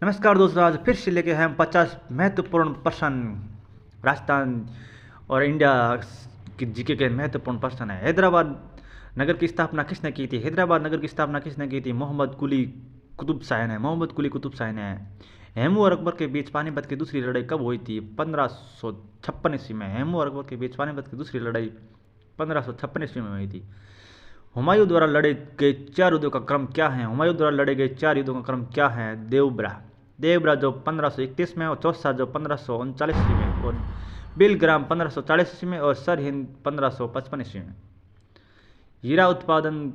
नमस्कार दोस्तों, आज फिर से लेके हैं हम 50 महत्वपूर्ण प्रश्न राजस्थान और इंडिया की जीके के महत्वपूर्ण प्रश्न है। हैदराबाद नगर की स्थापना किसने की थी? हैदराबाद नगर की स्थापना किसने की थी? मोहम्मद कुली कुतुब शाह ने। मोहम्मद कुली कुतुब शाह ने। हेमू और अकबर के बीच पानीपत की दूसरी लड़ाई कब हुई थी? 1556 में। हेमू और अकबर के बीच पानीपत की दूसरी लड़ाई 1556 में हुई थी। हुमायूं द्वारा लड़े गए 4 युद्धों का क्रम क्या है? हुमायूं द्वारा लड़े गए 4 युद्धों का क्रम क्या है? देवबरा देवबरा जो 1531 में, और चौसा जो 1539 में, और बिलग्राम 1540 में, और सरहिंद 1555 में। हीरा उत्पादन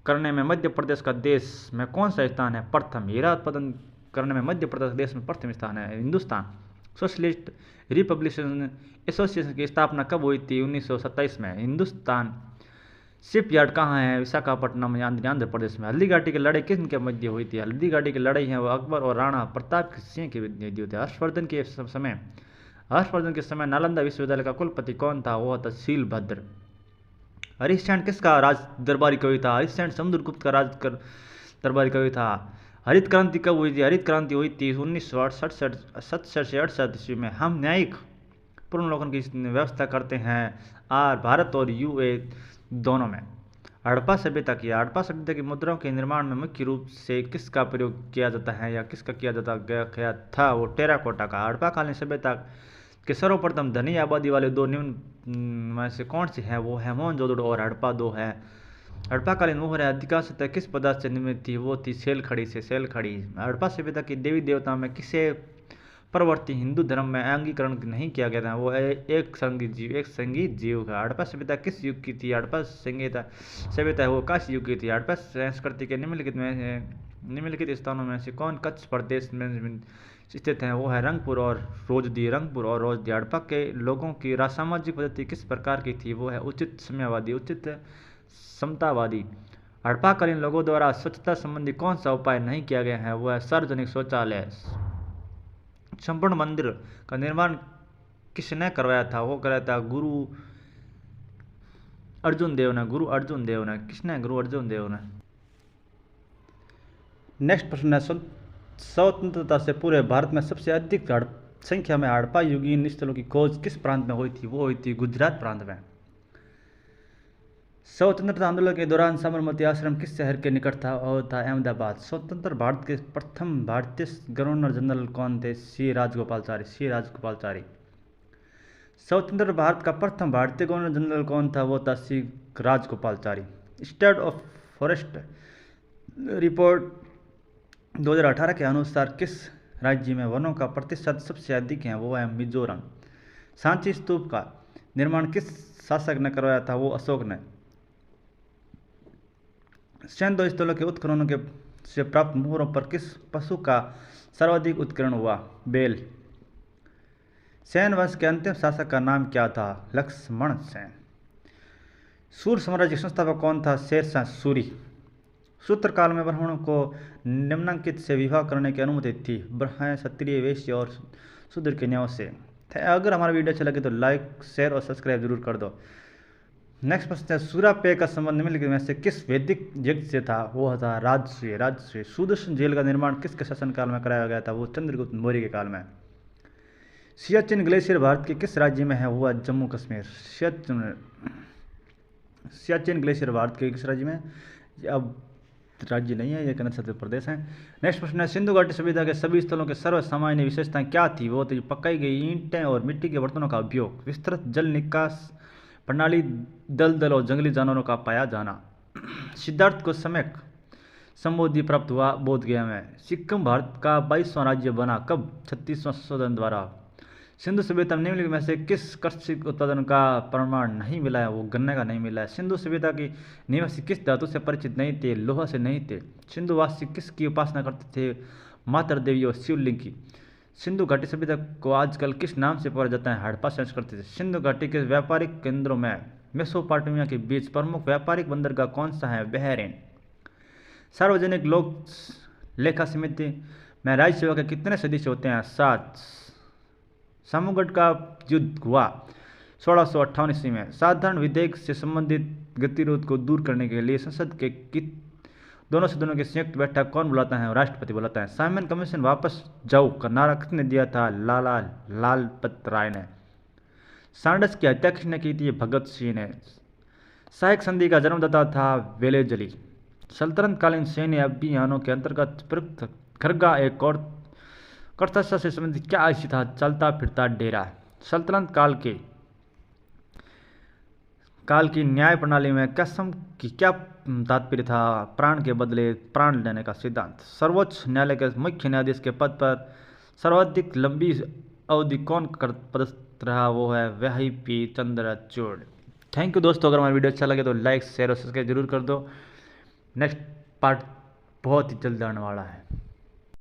करने में मध्य प्रदेश का देश में कौन सा स्थान है? प्रथम। हीरा उत्पादन करने में मध्य प्रदेश देश में प्रथम स्थान है। हिंदुस्तान सोशलिस्ट रिपब्लिकन एसोसिएशन की स्थापना कब हुई थी? 1927 में। हिंदुस्तान शिपयार्ड कहाँ है? विशाखापट्टनम, आंध्र प्रदेश में। हल्दी घाटी की लड़ाई किनके मध्य हुई थी? हल्दी घाटी की लड़ाई है वो अकबर और राणा प्रताप सिंह के मध्य हुई थी। हर्षवर्धन के समय नालंदा विश्वविद्यालय का कुलपति कौन था? वो था शीलभद्र। हरिश्चंद्र किसका राज दरबारी कवि था? हरिश्चंद्र समुद्रगुप्त का दरबारी कवि था। हरित क्रांति कब हुई थी? हरित क्रांति हुई थी 1967 से 68 ईस्वी में। हम न्यायिक पुनर्विलोकन की व्यवस्था करते हैं भारत और यूए दोनों में। हड़प्पा सभ्यता की मुद्राओं के निर्माण में मुख्य रूप से किसका प्रयोग किया जाता है या किसका किया जाता गया था? वो टेराकोटा का। हड़प्पाकालीन सभ्यता के सर्वप्रथम धनी आबादी वाले दो निम्न में से कौन से हैं? वो है मोहनजोदड़ो और हड़प्पा दो है। हड़प्पाकालीन मोहरें अधिकांशतः किस पदार्थ से निर्मित थी? वो थी सेलखड़ी से। हड़प्पा सभ्यता की देवी देवताओं में किसे परवर्ती हिंदू धर्म में अंगीकरण नहीं किया गया था? वो एक संगीत जीव है। हड़प्पा सभ्यता किस युग की थी? हड़प्पा सभ्यता है वो काशी युग की थी। हड़प्पा संस्कृति के निम्नलिखित स्थानों में से कौन कच्छ प्रदेश में स्थित है? वो है रंगपुर और रोजदी। हड़प्पा के लोगों की सामाजिक पद्धति किस प्रकार की थी? वो है उचित समतावादी। हड़प्पाकालीन लोगों द्वारा स्वच्छता संबंधी कौन सा उपाय नहीं किया गया है? वो है सार्वजनिक शौचालय। संपूर्ण मंदिर का निर्माण किसने करवाया था? वो कराया था गुरु अर्जुन देव ने। नेक्स्ट प्रश्न है, स्वतंत्रता से पूर्व भारत में सबसे अधिक संख्या में हड़प्पा युगीन स्थलों की खोज किस प्रांत में हुई थी? वो हुई थी गुजरात प्रांत में। स्वतंत्रता आंदोलन के दौरान साबरमती आश्रम किस शहर के निकट था? और था अहमदाबाद। स्वतंत्र भारत के प्रथम भारतीय गवर्नर जनरल कौन थे? सी राजगोपालचारी। स्वतंत्र भारत का प्रथम भारतीय गवर्नर जनरल कौन था? वो था C Rajagopalachari. State of Forest Report 2018 के अनुसार किस राज्य में वनों का प्रतिशत सबसे अधिक है? वो है मिजोरम। सांची स्तूप का निर्माण किस शासक ने करवाया था? वो अशोक ने। सैन स्थलों के उत्खननों के से प्राप्त मोहरों पर किस पशु का सर्वाधिक उत्खनन हुआ? बैल। सैन वंश के अंतिम शासक का नाम क्या था? लक्ष्मण सेन। सूर्य साम्राज्य के संस्थापक कौन था? शेरशाह सूरी। सूत्रकाल में ब्राह्मणों को निम्नलिखित से विवाह करने की अनुमति थी? ब्राह्मण, क्षत्रिय, वैश्य और शूद्र के न्याय से। अगर हमारा वीडियो अच्छा लगे तो लाइक, शेयर और सब्सक्राइब जरूर कर दो। नेक्स्ट प्रश्न है, सूर्यापेय का संबंध निम्नलिखित में से किस वैदिक यज्ञ से था? वो था राजसूय। सुदर्शन झील का निर्माण किसके शासनकाल में कराया गया था? वो चंद्रगुप्त मौर्य के काल में। सियाचिन ग्लेशियर भारत के किस राज्य में है? वो है जम्मू कश्मीर। सियाचिन ग्लेशियर भारत के किस राज्य में? अब राज्य नहीं है, यह केंद्र शासित प्रदेश है। नेक्स्ट प्रश्न है, सिंधु घाटी सभ्यता के सभी स्थलों के सर्व सामान्य विशेषताएं क्या थी? वो थी पकाई गई ईंटें और मिट्टी के बर्तनों का उपयोग, विस्तृत जल निकास प्रणाली, दलदल और जंगली जानवरों का पाया जाना। सिद्धार्थ को सम्यक संबोधि प्राप्त हुआ बोध गया में। सिक्किम भारत का 22वां राज्य बना कब? 36वां संशोधन द्वारा। सिंधु सभ्यता में निम्नलिखित में से किस कृषि उत्पादन का प्रमाण नहीं मिला है? वो गन्ने का नहीं मिला है। सिंधु सभ्यता की निवासी किस धातु से परिचित नहीं थे? लोहा से नहीं थे। सिंधुवासी किसकी उपासना करते थे? मातर देवी और शिवलिंग की। सिंधु घाटी सभ्यता को आजकल किस नाम से पुकारा जाता है? हड़प्पा संस्कृति से। सिंधु घाटी के व्यापारिक केंद्रों में मेसोपोटामिया के बीच प्रमुख व्यापारिक बंदरगाह कौन सा है? बहरीन। सार्वजनिक लोक लेखा समिति में राज्यसभा के कितने सदस्य होते हैं? 7। सामूगढ़ का युद्ध हुआ 1658 ईस्वी में। साधारण विधेयक से संबंधित गतिरोध को दूर करने के लिए संसद के दोनों की संयुक्त बैठक कौन बुलाता है? राष्ट्रपति बुलाता है। साइमन कमीशन वापस जाओ का नारा किसने दिया था? लाला लाजपत राय ने। सांडस की हत्या किसने की थी? भगत सिंह ने। सहायक संधि का जन्मदाता था वेलेजली। सल्तनत कालीन सैन्य अभियानों के अंतर्गत प्रयुक्त खरगा एक और कर्तव्य से संबंधित क्या आयसी था? चलता फिरता डेरा। सल्तनत काल की न्याय प्रणाली में कसम की क्या तात्पर्य था? प्राण के बदले प्राण लेने का सिद्धांत। सर्वोच्च न्यायालय के मुख्य न्यायाधीश के पद पर सर्वाधिक लंबी अवधि कौन पदस्थ रहा? वो है VP चंद्रचूड़। थैंक यू दोस्तों, अगर हमारा वीडियो अच्छा लगे तो लाइक शेयर और सब्सक्राइब जरूर कर दो। नेक्स्ट पार्ट बहुत ही जल्द आने वाला है।